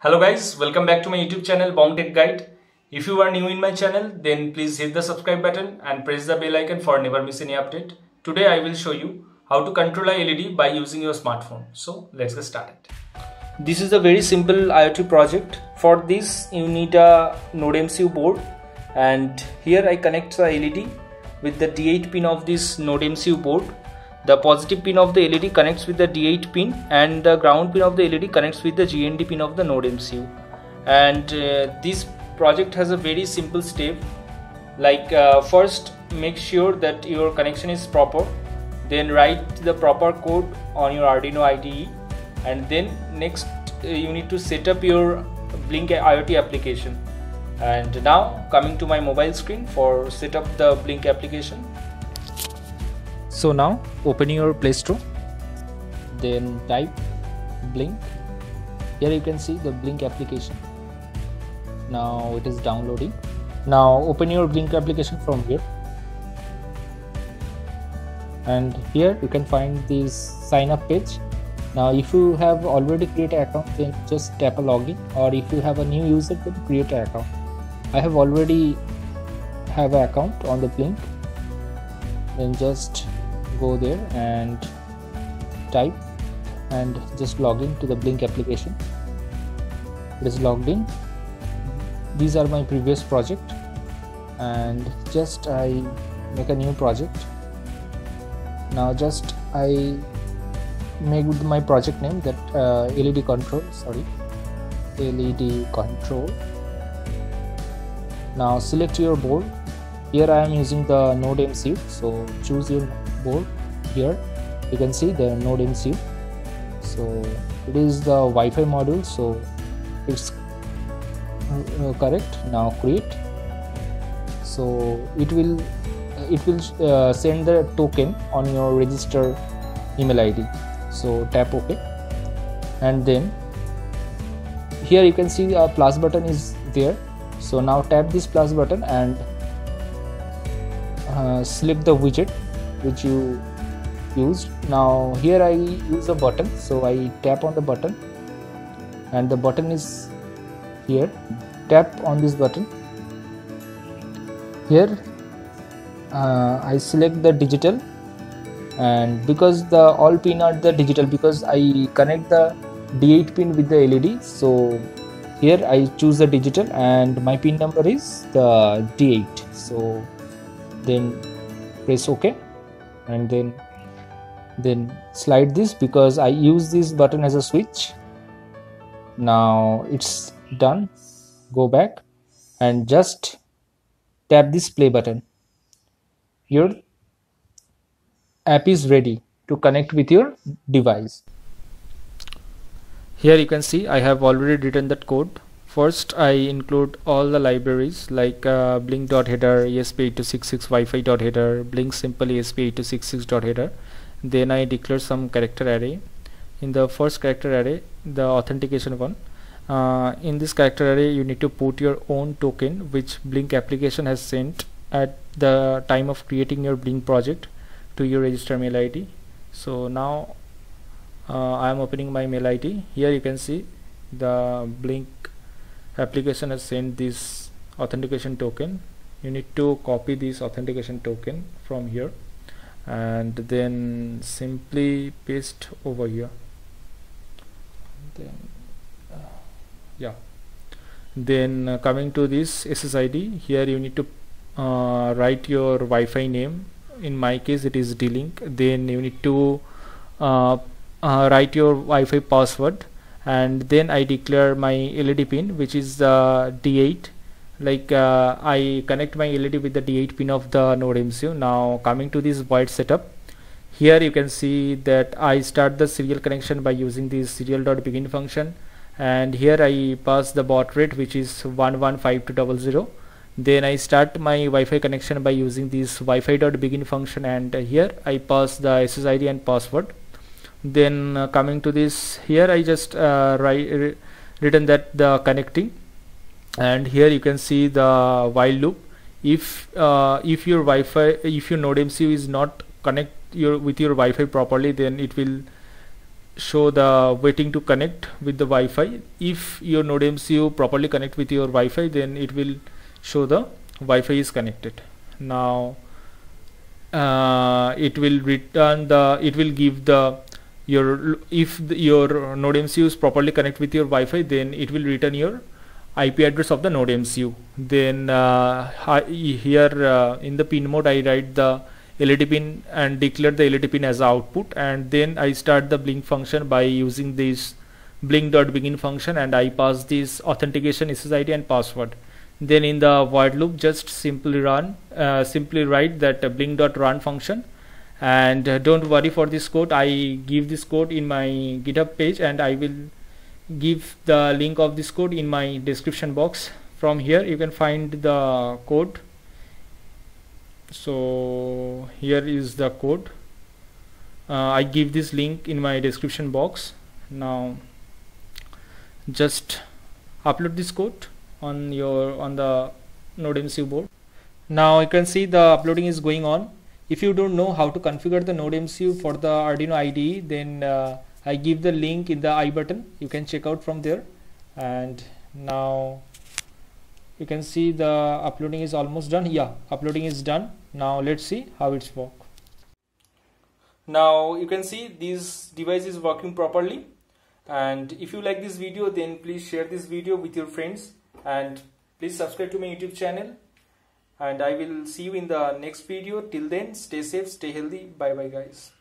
Hello guys, welcome back to my YouTube channel Bong Tech Guide. If you are new in my channel, then please hit the subscribe button and press the bell icon for never miss any update. Today I will show you how to control a LED by using your smartphone. So let's get started. This is a very simple IoT project. For this you need a Node MCU board, and here I connect the LED with the D8 pin of this Node MCU board. The positive pin of the LED connects with the D8 pin and the ground pin of the LED connects with the GND pin of the Node MCU. And this project has a very simple step. Like first make sure that your connection is proper, then write the proper code on your Arduino IDE, and then next you need to set up your Blink IoT application. And now coming to my mobile screen for set up the Blink application. So now open your Play Store, then type Blink. Here you can see the Blink application. Now it is downloading. Now open your Blink application from here, and here you can find this sign up page. Now if you have already created an account, then just tap a login, or if you have a new user, then create an account. I have already have an account on the Blink. Then just go there and type and just log in to the Blink application. It is logged in. These are my previous project, and just I make a new project. Now just I make with my project name that LED control. Now select your board. Here I am using the Node MCU, so choose your board. Here you can see the Node MCU, so it is the Wi-Fi module, so it's correct. Now create. So it will send the token on your register email ID, so tap OK, and then here you can see a plus button is there. So now tap this plus button and select the widget which you used. Now here I use a button, so I tap on the button, and the button is here. Tap on this button. Here I select the digital, and because the all pin are the digital, because I connect the D8 pin with the LED, so here I choose the digital and my pin number is the D8. So then press OK, and then slide this, because I use this button as a switch. Now it's done. Go back and just tap this play button. Your app is ready to connect with your device. Here you can see I have already written that code. First I include all the libraries like blink.header, ESP8266 Wi-Fi.header, blink simple ESP8266.header. Then I declare some character array. In the first character array, the authentication one, in this character array you need to put your own token which Blink application has sent at the time of creating your Blink project to your register mail ID. So now I am opening my mail ID. Here you can see the Blink application has sent this authentication token. You need to copy this authentication token from here and then simply paste over here. Then coming to this SSID, here you need to write your Wi-Fi name. In my case it is D-Link. Then you need to write your Wi-Fi password, and then I declare my LED pin, which is the D8. Like I connect my LED with the D8 pin of the Node MCU. Now coming to this void setup, here you can see that I start the serial connection by using this serial.begin function, and here I pass the baud rate, which is 115200. Then I start my Wi-Fi connection by using this Wi-Fi.begin function, and here I pass the SSID and password. Then coming to this, here I just written that the connecting, and here you can see the while loop. If your Node MCU is not connect with your Wi-Fi properly, then it will show the waiting to connect with the Wi-Fi. If your Node MCU properly connect with your Wi-Fi, then it will show the Wi-Fi is connected. Now it will return the, it will give the your Node MCU is properly connect with your Wi-Fi, then it will return your IP address of the Node MCU. Then here in the pin mode I write the LED pin and declare the LED pin as output, and then I start the blink function by using this blink.begin function, and I pass this authentication SSID and password. Then in the void loop just simply write that blink.run function, and don't worry for this code. I give this code in my GitHub page, and I will give the link of this code in my description box. From here you can find the code. So here is the code. I give this link in my description box. Now just upload this code on the Node MCU board. Now you can see the uploading is going on. If you don't know how to configure the Node MCU for the Arduino IDE, then I give the link in the I button. You can check out from there. And now you can see the uploading is almost done. Yeah, uploading is done. Now let's see how it's work. Now you can see this device is working properly. And if you like this video, then please share this video with your friends, and please subscribe to my YouTube channel. And I will see you in the next video. Till then, stay safe, stay healthy. Bye bye guys.